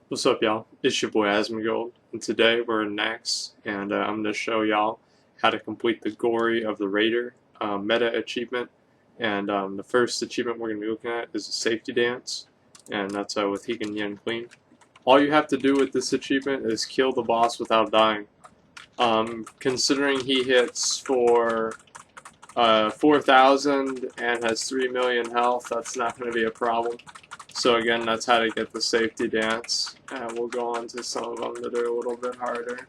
What's up, y'all? It's your boy Asmongold, and today we're in Nax, and I'm going to show y'all how to complete the Gory of the Raider meta achievement. And the first achievement we're going to be looking at is a safety dance, and that's with Hegan Yen Queen. All you have to do with this achievement is kill the boss without dying. Considering he hits for 4,000 and has 3 million health, that's not going to be a problem. So again, that's how to get the safety dance, and we'll go on to some of them that are a little bit harder.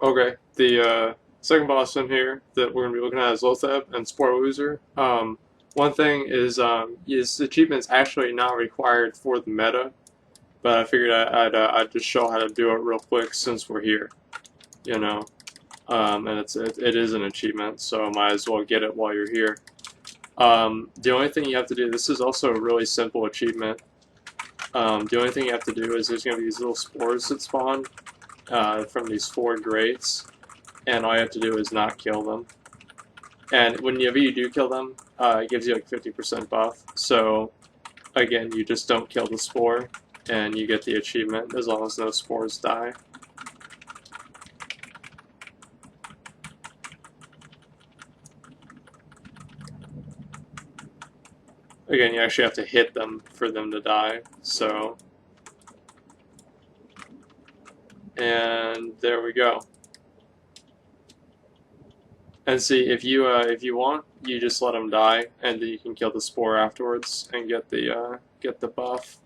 Okay, the second boss in here that we're going to be looking at is Loatheb and Loser. One thing is his achievement's actually not required for the meta, but I figured I'd just show how to do it real quick since we're here, you know. And it is an achievement, so might as well get it while you're here. The only thing you have to do, this is also a really simple achievement. The only thing you have to do is there's going to be these little spores that spawn from these 4 grates, and all you have to do is not kill them. And whenever you do kill them, it gives you like 50% buff. So again, you just don't kill the spore, and you get the achievement as long as no spores die. Again, you actually have to hit them for them to die, so... And there we go. And see, if you want, you just let them die, and then you can kill the spore afterwards and get the buff.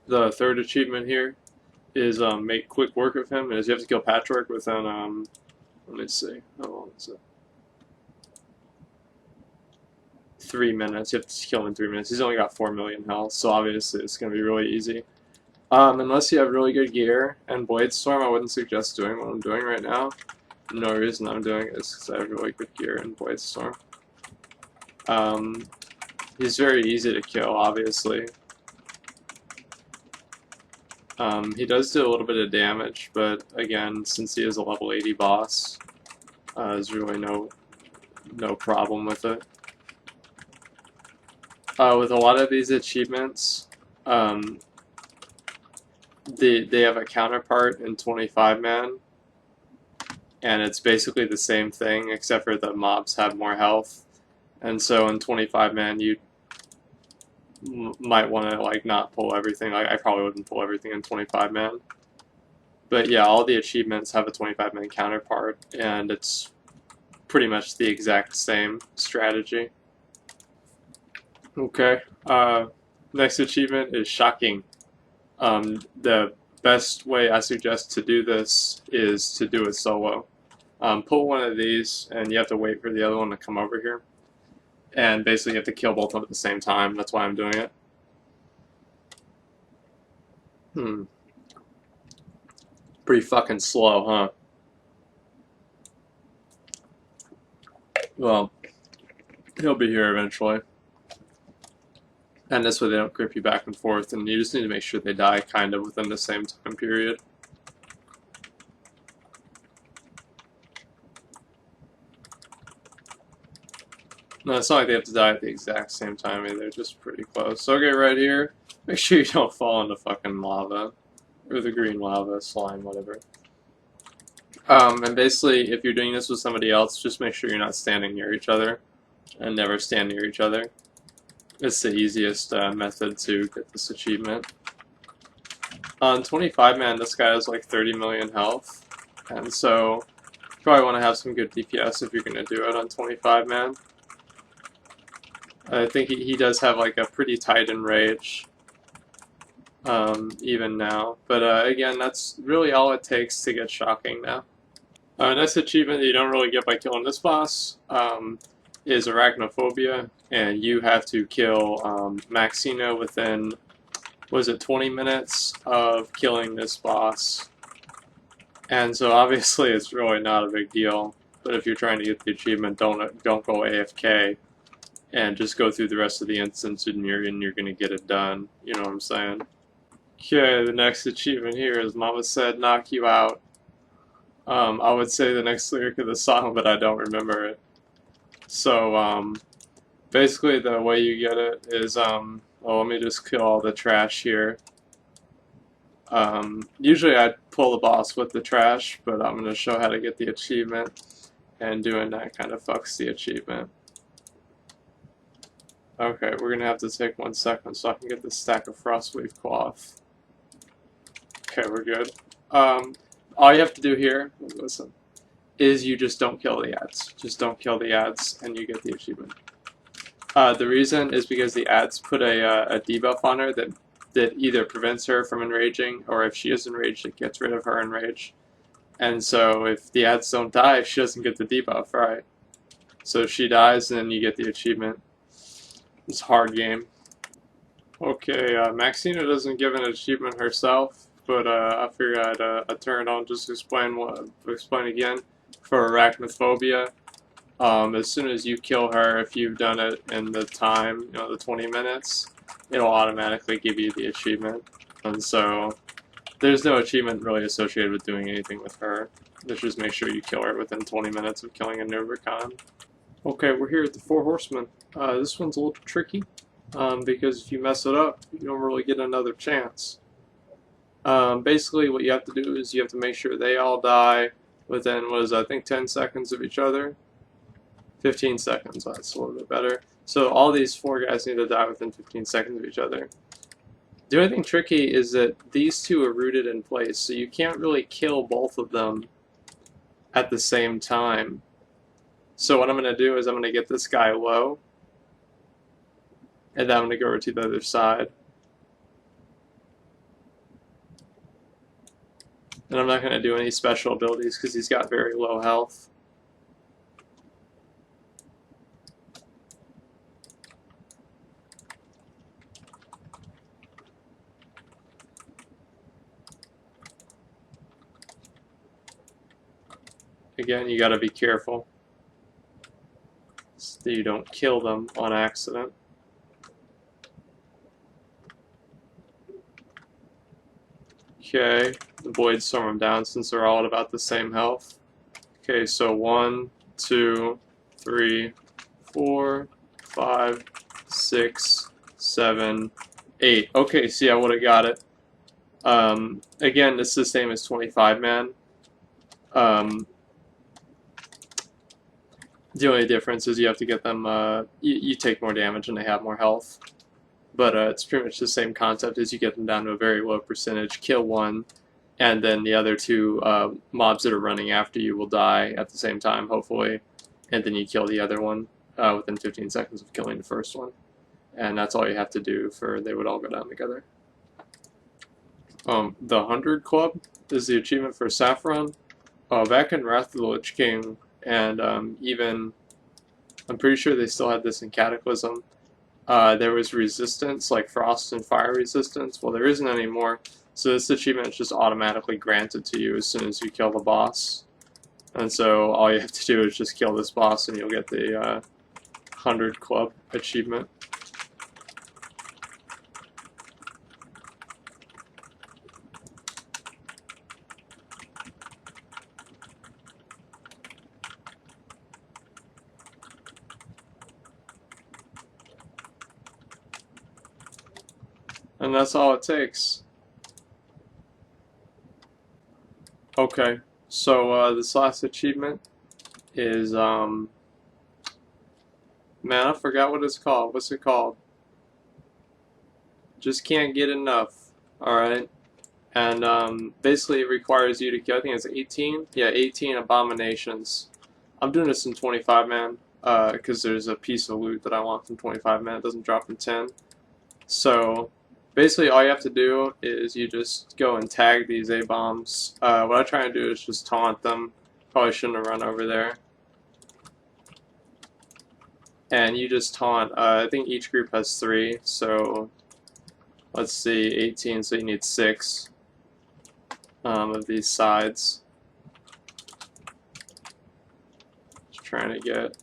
The third achievement here is make quick work of him, is you have to kill Patchwerk within let me see, how long is it? 3 minutes. You have to kill him in 3 minutes. He's only got 4 million health, so obviously it's going to be really easy. Unless you have really good gear and Blade Storm, I wouldn't suggest doing what I'm doing right now. No reason I'm doing it is because I have really good gear and Blade Storm. He's very easy to kill, obviously. He does do a little bit of damage, but again, since he is a level 80 boss, there's really no problem with it. With a lot of these achievements, they have a counterpart in 25-man, and it's basically the same thing, except for the mobs have more health. And so in 25-man, you might want to like not pull everything. Like I probably wouldn't pull everything in 25-man. But yeah, all the achievements have a 25-man counterpart, and it's pretty much the exact same strategy. Okay, next achievement is Shocking. The best way I suggest to do this is to do it solo. Pull one of these, and you have to wait for the other one to come over here. And basically you have to kill both of them at the same time. That's why I'm doing it. Pretty fucking slow, huh? Well, he'll be here eventually. And this way they don't grip you back and forth, and you just need to make sure they die kind of within the same time period. No, it's not like they have to die at the exact same time either, they're just pretty close. So okay, right here, make sure you don't fall into fucking lava. Or the green lava, slime, whatever. And basically, if you're doing this with somebody else, just make sure you're not standing near each other. And never stand near each other. It's the easiest method to get this achievement. On 25-man, this guy has like 30 million health, and so you probably want to have some good DPS if you're going to do it on 25-man. I think he does have like a pretty tight enrage, even now. But again, that's really all it takes to get Shocking now. Next achievement that you don't really get by killing this boss is Arachnophobia, and you have to kill Maxino within, was it 20 minutes of killing this boss. And so obviously it's really not a big deal, but if you're trying to get the achievement, don't go AFK and just go through the rest of the instance and you're going to get it done, you know what I'm saying? Okay, the next achievement here is Mama Said Knock You Out. I would say the next lyric of the song, but I don't remember it. So, basically the way you get it is, well, let me just kill all the trash here. Usually I'd pull the boss with the trash, but I'm going to show how to get the achievement, and doing that kind of fucks the achievement. Okay, we're going to have to take 1 second so I can get this stack of Frostweave cloth. Okay, we're good. All you have to do here, listen, is you just don't kill the ads. Just don't kill the ads, and you get the achievement. The reason is because the ads put a debuff on her that either prevents her from enraging, or if she is enraged, it gets rid of her enrage. And so if the ads don't die, she doesn't get the debuff, right? So if she dies, then you get the achievement. It's a hard game. Okay, Maxina doesn't give an achievement herself, but I figured I'd turn it on just to explain again. For arachnophobia, as soon as you kill her, if you've done it in the time, the 20 minutes, it'll automatically give you the achievement. And so there's no achievement really associated with doing anything with her. Just make sure you kill her within 20 minutes of killing a Nubicon. Okay, we're here at the 4 Horsemen. This one's a little tricky, because if you mess it up, you don't really get another chance. Basically, what you have to do is you have to make sure they all die within, I think 10 seconds of each other. 15 seconds, that's a little bit better. So all these 4 guys need to die within 15 seconds of each other. The only thing tricky is that these 2 are rooted in place, so you can't really kill both of them at the same time. So what I'm going to do is I'm going to get this guy low, and then I'm going to go over to the other side. And I'm not going to do any special abilities because he's got very low health. Again, you got to be careful so that you don't kill them on accident. Okay, avoid storm them down since they're all at about the same health. Okay, so 1, 2, 3, 4, 5, 6, 7, 8. Okay, see, I would have got it. Again, it's the same as 25 man. The only difference is you have to get them, you take more damage and they have more health. But it's pretty much the same concept as you get them down to a very low percentage, kill one, and then the other 2 mobs that are running after you will die at the same time, hopefully, and then you kill the other one within 15 seconds of killing the first one. And that's all you have to do they would all go down together. The 100 Club is the achievement for Sapphiron. Back in Wrath of the Lich King, and even, I'm pretty sure they still had this in Cataclysm, there was resistance, like frost and fire resistance. Well, there isn't anymore, so this achievement is just automatically granted to you as soon as you kill the boss. And so all you have to do is just kill this boss and you'll get the 100 Club achievement. And that's all it takes. Okay, so this last achievement is, man, I forgot what it's called. What's it called? Just can't get enough, alright? And basically it requires you to kill, I think it's 18? Yeah, 18 abominations. I'm doing this in 25 man, because there's a piece of loot that I want from 25 man. It doesn't drop in 10. So basically, all you have to do is you just go and tag these A-bombs. What I try and do is just taunt them. Probably shouldn't have run over there. And you just taunt. I think each group has 3, so let's see, 18, so you need 6 of these sides. Just trying to get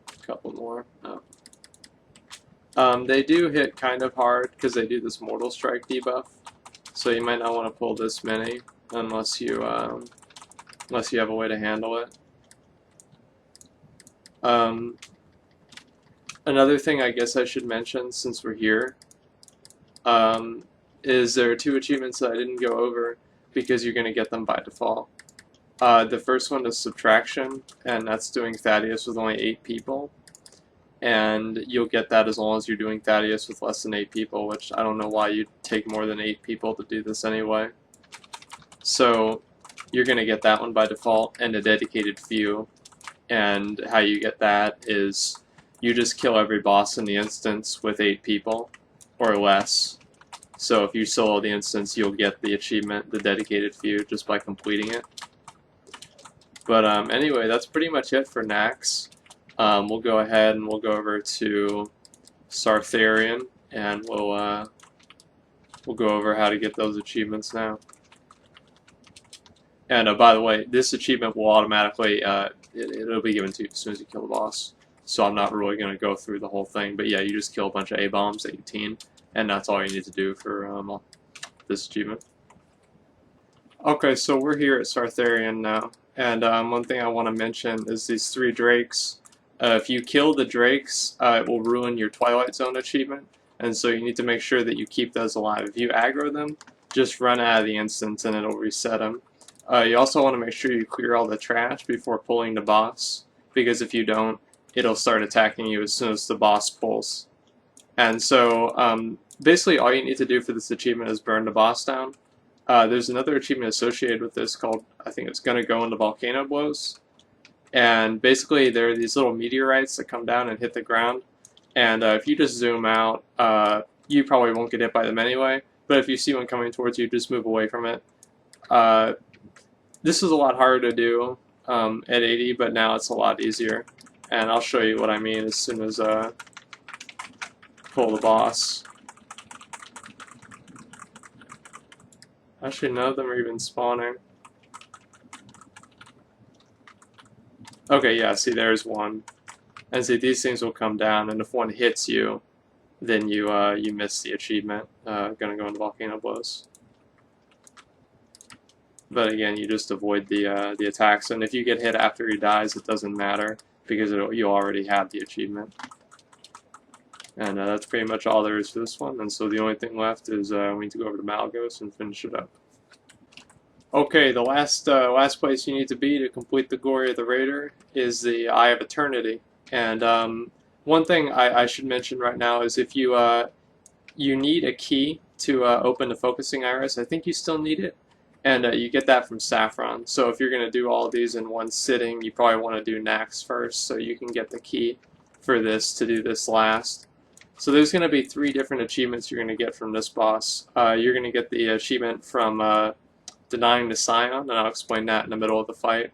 a couple more. Oh. They do hit kind of hard because they do this Mortal Strike debuff, so you might not want to pull this many unless you have a way to handle it. Another thing I guess I should mention since we're here, is there are two achievements that I didn't go over because you're going to get them by default. The first one is subtraction, and that's doing Thaddius with only 8 people. And you'll get that as long as you're doing Thaddius with less than 8 people, which I don't know why you'd take more than 8 people to do this anyway. So you're going to get that one by default, and a dedicated few. And how you get that is you just kill every boss in the instance with 8 people or less. So if you solo the instance, you'll get the achievement, the dedicated few, just by completing it. But anyway, that's pretty much it for Nax. We'll go ahead and we'll go over to Sartharion, and we'll go over how to get those achievements now. And by the way, this achievement will automatically it'll be given to you as soon as you kill the boss. So I'm not really going to go through the whole thing, but yeah, you just kill a bunch of A-bombs, 18, and that's all you need to do for this achievement. Okay, so we're here at Sartharion now, and one thing I want to mention is these 3 drakes. If you kill the drakes, it will ruin your Twilight Zone achievement, and so you need to make sure that you keep those alive. If you aggro them, just run out of the instance and it'll reset them. You also want to make sure you clear all the trash before pulling the boss, because if you don't, it'll start attacking you as soon as the boss pulls. And so basically all you need to do for this achievement is burn the boss down. There's another achievement associated with this called, I think it's going to go into volcano blows. And basically there are these little meteorites that come down and hit the ground. And if you just zoom out, you probably won't get hit by them anyway. But if you see one coming towards you, just move away from it. This is a lot harder to do at 80, but now it's a lot easier. And I'll show you what I mean as soon as pull the boss. Actually, none of them are even spawning. Okay, yeah, see, there's one. And see, these things will come down, and if one hits you, then you miss the achievement. Gonna go into volcano blows. But again, you just avoid the attacks, and if you get hit after he dies, it doesn't matter because you already have the achievement. And that's pretty much all there is for this one. And so the only thing left is we need to go over to Malygos and finish it up. Okay, the last place you need to be to complete the Glory of the Raider is the Eye of Eternity. And one thing I should mention right now is if you you need a key to open the focusing iris. I think you still need it. And you get that from Sapphiron. So if you're going to do all of these in one sitting, you probably want to do Nax first so you can get the key for this to do this last. So there's going to be 3 different achievements you're going to get from this boss. You're going to get the achievement from denying the Scion, and I'll explain that in the middle of the fight.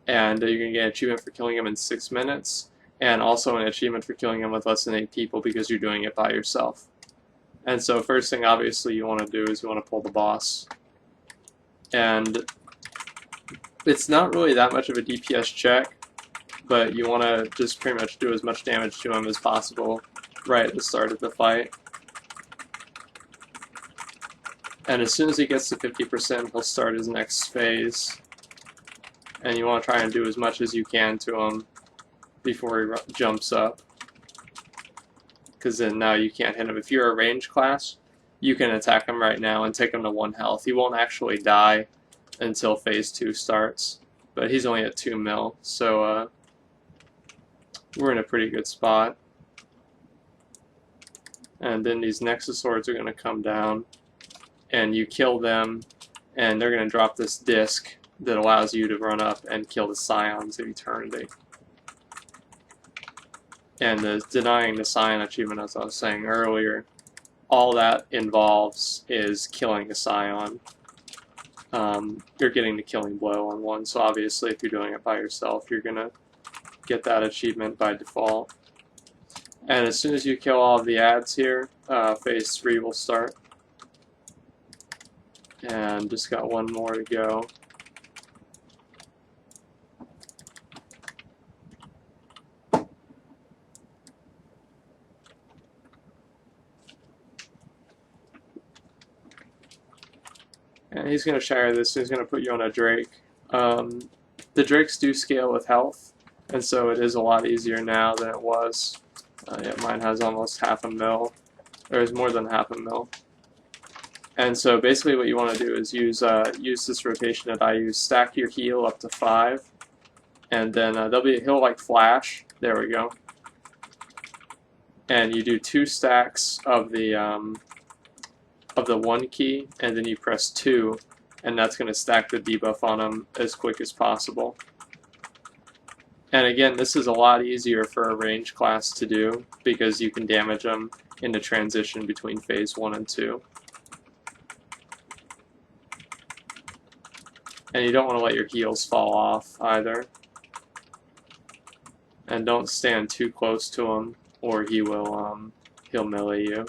And you're going to get an achievement for killing him in 6 minutes, and also an achievement for killing him with less than 8 people because you're doing it by yourself. And so first thing obviously you want to do is you want to pull the boss. And it's not really that much of a DPS check, but you want to just pretty much do as much damage to him as possible right at the start of the fight. And as soon as he gets to 50%, he'll start his next phase. And you want to try and do as much as you can to him before he jumps up. Because then now you can't hit him. If you're a range class, you can attack him right now and take him to 1 health. He won't actually die until phase 2 starts. But he's only at 2 mil, so we're in a pretty good spot. And then these Nexus Swords are going to come down. And you kill them, and they're going to drop this disc that allows you to run up and kill the Scions of Eternity. And the denying the Scion achievement, as I was saying earlier, all that involves is killing a Scion. You're getting the killing blow on one, so obviously if you're doing it by yourself, you're going to get that achievement by default. And as soon as you kill all of the ads here, phase 3 will start. And just got 1 more to go. And he's going to shire this, so he's going to put you on a Drake. The Drakes do scale with health, and so it is a lot easier now than it was. Yeah, mine has almost half a mil. There's more than half a mil. And so basically what you want to do is use this rotation that I use. Stack your heal up to 5, and then he'll like flash. There we go. And you do 2 stacks of the 1 key, and then you press 2, and that's going to stack the debuff on him as quick as possible. And again, this is a lot easier for a range class to do because you can damage them in the transition between phase 1 and 2. And you don't want to let your heals fall off either. And don't stand too close to him, or he'll melee you.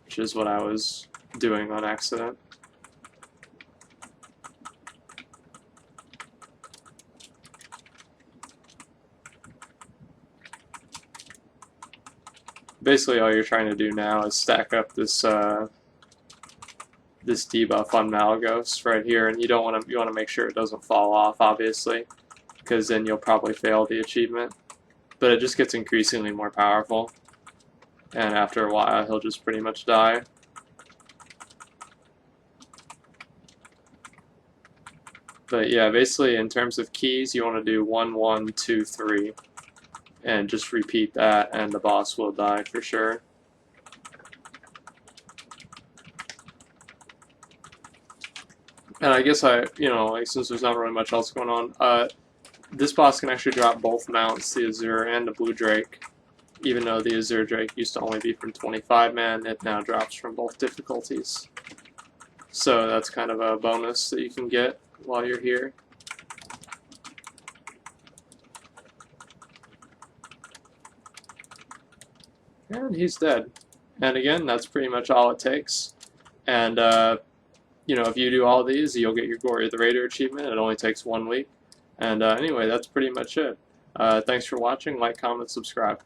Which is what I was doing on accident. Basically all you're trying to do now is stack up this this debuff on Malygos right here, and you want to make sure it doesn't fall off, obviously, because then you'll probably fail the achievement. But it just gets increasingly more powerful, and after a while he'll just pretty much die. But yeah, basically in terms of keys, you want to do 1, 1, 2, 3, and just repeat that, and the boss will die for sure. And I guess since there's not really much else going on, this boss can actually drop both mounts, the Azure and the Blue Drake. Even though the Azure Drake used to only be from 25 man, it now drops from both difficulties. So that's kind of a bonus that you can get while you're here. And he's dead. And again, that's pretty much all it takes. And if you do all these, you'll get your Glory of the Raider achievement. It only takes 1 week. And anyway, that's pretty much it. Thanks for watching. Like, comment, subscribe.